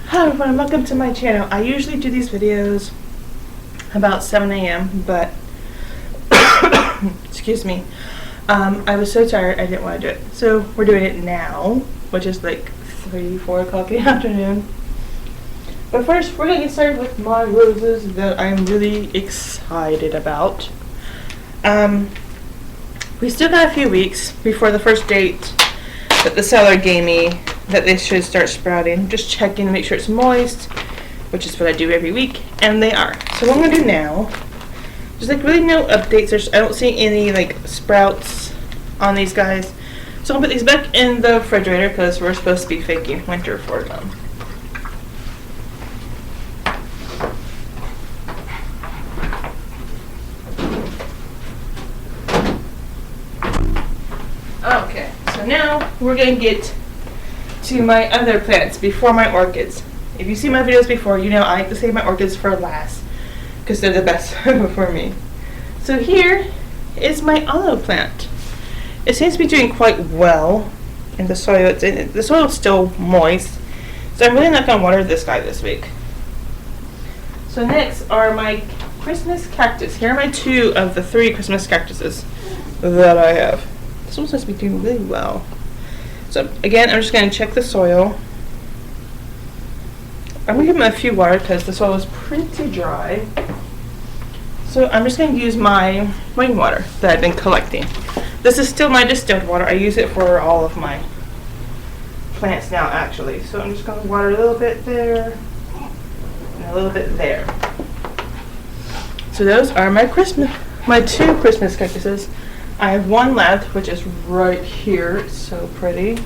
Hi everyone, welcome to my channel. I usually do these videos about 7 a.m. but excuse me, I was so tired I didn't want to do it. So we're doing it now, which is like 3-4 o'clock in the afternoon. But first we're going to get started with my roses that I'm really excited about. We still got a few weeks before the first date that the seller gave me that they should start sprouting. Just checking to make sure it's moist, which is what I do every week, and they are. So what I'm gonna do now, there's like really no updates. I don't see any like sprouts on these guys. So I'll put these back in the refrigerator because we're supposed to be faking winter for them. Okay, so now we're gonna get to my other plants before my orchids. If you see my videos before, you know I like to save my orchids for last because they're the best for me. So here is my aloe plant. It seems to be doing quite well in the soil it's in. The soil is still moist, so I'm really not going to water this guy this week. So next are my Christmas cactus. Here are my 2 of the 3 Christmas cactuses that I have. This one's supposed to be doing really well. So again, I'm just going to check the soil. I'm going to give them a few water because the soil is pretty dry. So I'm just going to use my rainwater that I've been collecting. This is still my distilled water. I use it for all of my plants now actually. So I'm just going to water a little bit there and a little bit there. So those are my 2 Christmas cactuses. I have 1 left, which is right here. It's so pretty.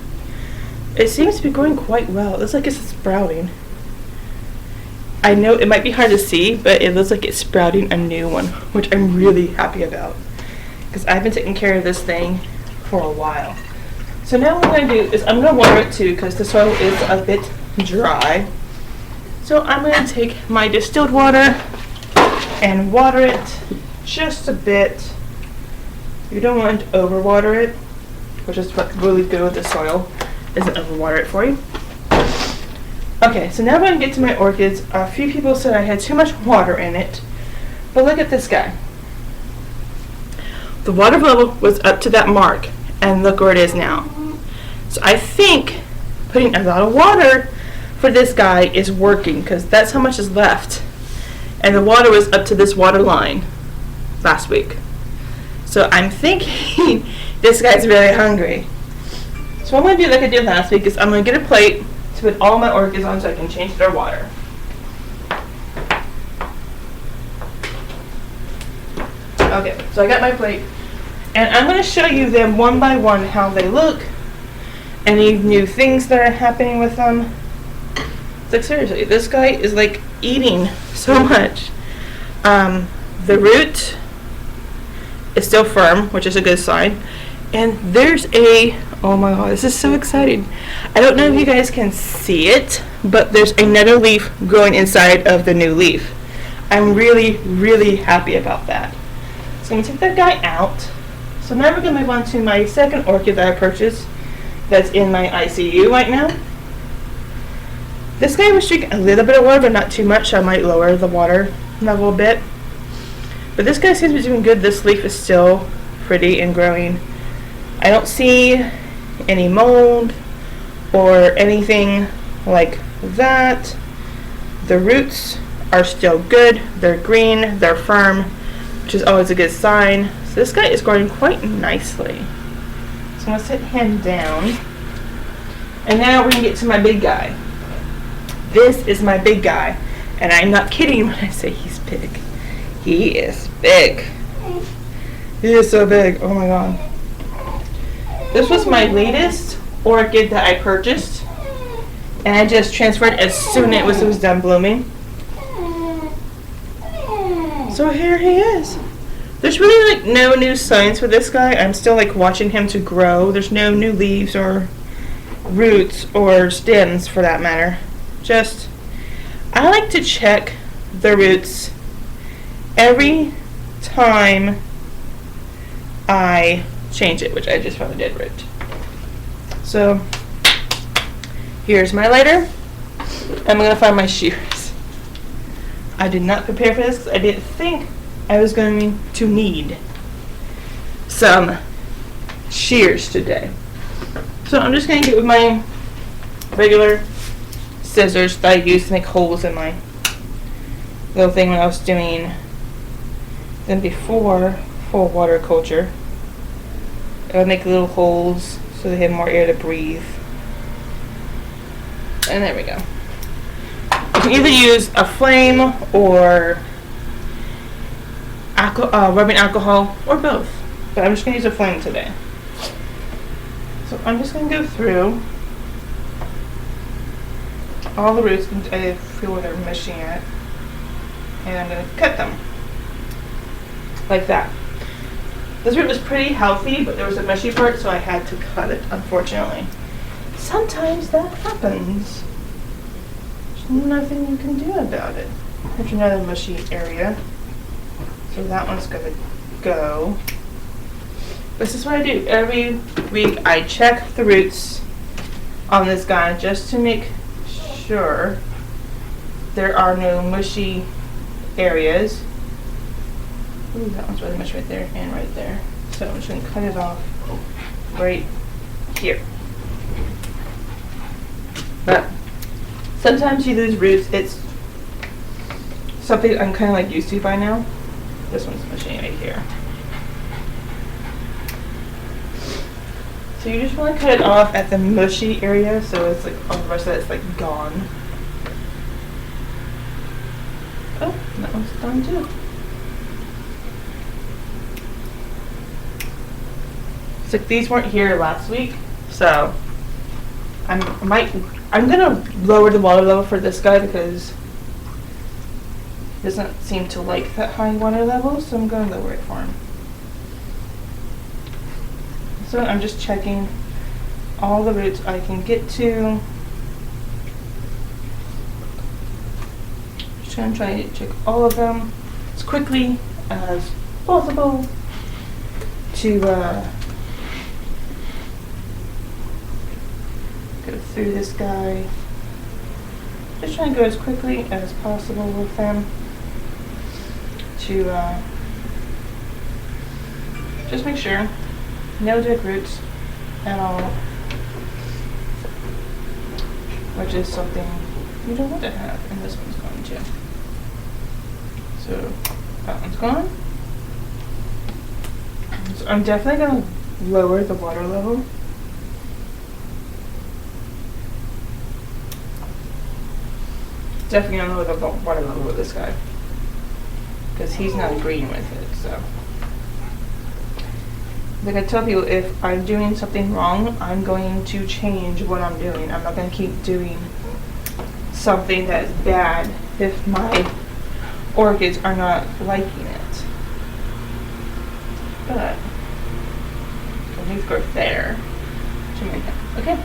It seems to be going quite well. It looks like it's sprouting. I know it might be hard to see, but it looks like it's sprouting a new one, which I'm really happy about because I've been taking care of this thing for a while. So now what I'm going to do is I'm going to water it too because the soil is a bit dry. So I'm going to take my distilled water and water it just a bit. You don't want to overwater it, which is what's really good with the soil, isn't overwater it for you. Okay, so now I'm going to get to my orchids. A few people said I had too much water in it, but look at this guy. The water level was up to that mark, and look where it is now. So I think putting a lot of water for this guy is working, because that's how much is left. And the water was up to this water line last week. So I'm thinking this guy's really hungry. So what I'm going to do like I did last week is I'm going to get a plate to put all my orchids on so I can change their water. Okay, so I got my plate. And I'm going to show you them one by one how they look. Any new things that are happening with them. It's like seriously, this guy is like eating so much. The root is still firm, which is a good sign. And there's oh my god, this is so exciting. I don't know if you guys can see it, but there's another leaf growing inside of the new leaf. I'm really, really happy about that. So I'm going to take that guy out. So now we're going to move on to my second orchid that I purchased that's in my ICU right now. This guy was drinking a little bit of water, but not too much, so I might lower the water level a bit. But this guy seems to be doing good. This leaf is still pretty and growing. I don't see any mold or anything like that. The roots are still good. They're green, they're firm, which is always a good sign. So this guy is growing quite nicely. So I'm going to set him down. And now we're going to get to my big guy. This is my big guy. And I'm not kidding when I say he's big. He is big. He is so big. Oh my god. This was my latest orchid that I purchased. And I just transferred as soon as it was done blooming. So here he is. There's really like no new signs for this guy. I'm still like watching him to grow. There's no new leaves or roots or stems for that matter. Just, I like to check the roots every time I change it, which I just found a dead root. So here's my lighter. I'm gonna find my shears. I did not prepare for this because I didn't think I was going to need some shears today. So I'm just gonna get with my regular scissors that I used to make holes in my little thing when I was doing them before full water culture. I would make little holes so they had more air to breathe. And there we go. You can either use a flame or rubbing alcohol or both. But I'm just going to use a flame today. So I'm just going to go through all the roots. I feel where they're meshing at. And I'm going to cut them. Like that. This root was pretty healthy, but there was a meshy part, so I had to cut it, unfortunately. Sometimes that happens. There's nothing you can do about it. Here's another mushy area. So that one's going to go. This is what I do. Every week I check the roots on this guy just to make sure there are no mushy areas. Ooh, that one's really much right there and right there. So I'm just going to cut it off right here. But sometimes you lose roots. It's something I'm kind of like used to by now. This one's mushy right here. So you just want to cut it off at the mushy area so it's like all the rest of it's like gone. Oh, that one's done too. It's like these weren't here last week, so I'm gonna lower the water level for this guy because he doesn't seem to like that high water level, so I'm gonna lower it for him. So I'm just checking all the roots I can get to. Just gonna try to check all of them as quickly as possible to go through this guy. Just trying to go as quickly as possible with them to just make sure no dead roots at all, which is something you don't want to have, and this one's gone too. So that one's gone. So I'm definitely going to lower the water level. Definitely going to lower the water level with this guy because he's not agreeing with it. So like I tell people, if I'm doing something wrong, I'm going to change what I'm doing. I'm not going to keep doing something that is bad if my orchids are not liking it. But the leaf growth there. Okay,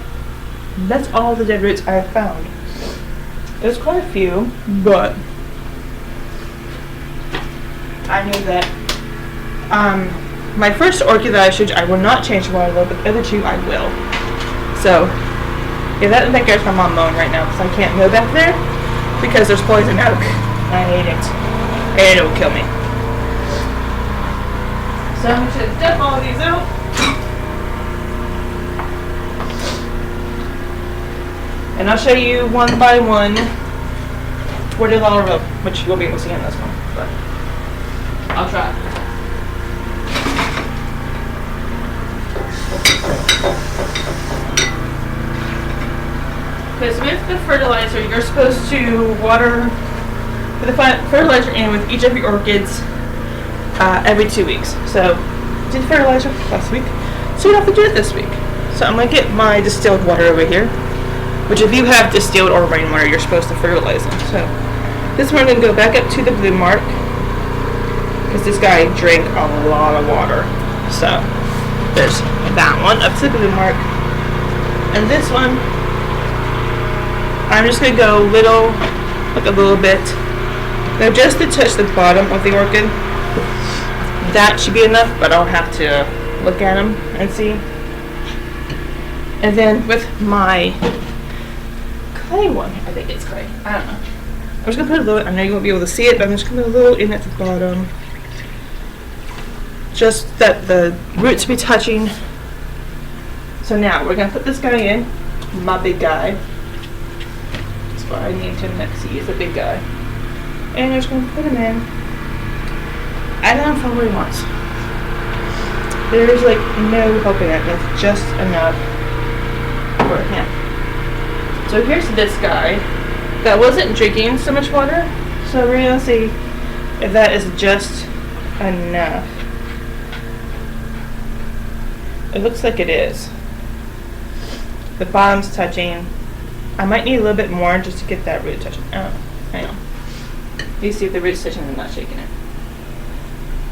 that's all the dead roots I have found. There's quite a few, but I knew that my first orchid that I showed you, I will not change the water level, but the other two I will. So, yeah, that scares my mom moan right now because I can't go back there because there's poison oak. I hate it. And it'll kill me. So I'm going to dump all of these out. And I'll show you one by one where the water level, which you'll be able to see in this one. But I'll try. Because with the fertilizer, you're supposed to water the fertilizer in with each of your orchids every 2 weeks. So, did fertilizer last week, so you don't have to do it this week. So I'm going to get my distilled water over here, which if you have distilled or rainwater, you're supposed to fertilize them. So, this one I'm going to go back up to the blue mark, because this guy drank a lot of water. So, there's that one up to the blue mark. And this one, I'm just going to go a little bit. Now just to touch the bottom of the orchid. That should be enough, but I'll have to look at them and see. And then with my clay one. I think it's clay. I don't know. I'm just gonna put a little. I know you won't be able to see it, but I'm just gonna put a little in at the bottom, just that the roots be touching. So now we're gonna put this guy in, my big guy. That's why I named him next. He's a big guy, and I'm just gonna put him in. I don't know what he wants. There's like no helping it. That's just enough for him. So here's this guy that wasn't drinking so much water. So we're gonna see if that is just enough. It looks like it is. The bottom's touching. I might need a little bit more just to get that root touching. Oh, hang on. You see if the root's touching and I'm not shaking it.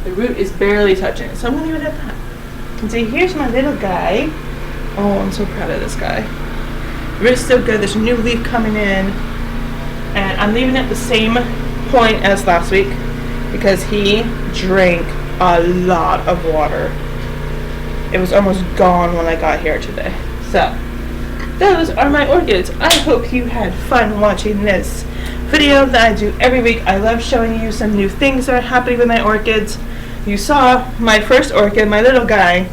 The root is barely touching it, so I'm gonna leave it at that. And see, here's my little guy. Oh, I'm so proud of this guy. The root's still good. There's a new leaf coming in. And I'm leaving it the same point as last week because he drank a lot of water. It was almost gone when I got here today. So, those are my orchids. I hope you had fun watching this video that I do every week. I love showing you some new things that are happening with my orchids. You saw my first orchid, my little guy,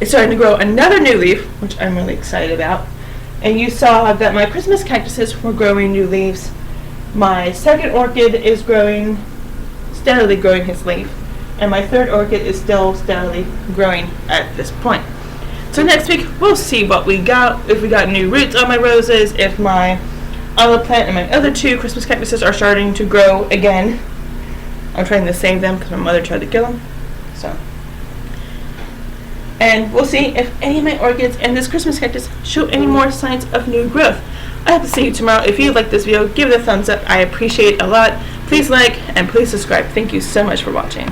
is starting to grow another new leaf, which I'm really excited about. And you saw that my Christmas cactuses were growing new leaves. My second orchid is steadily growing his leaf. And my third orchid is still steadily growing at this point. So next week, we'll see what we got, if we got new roots on my roses, if my olive plant and my other two Christmas cactuses are starting to grow again. I'm trying to save them because my mother tried to kill them. So, and we'll see if any of my orchids and this Christmas cactus show any more signs of new growth. I hope to see you tomorrow. If you like this video, give it a thumbs up. I appreciate it a lot. Please like and please subscribe. Thank you so much for watching.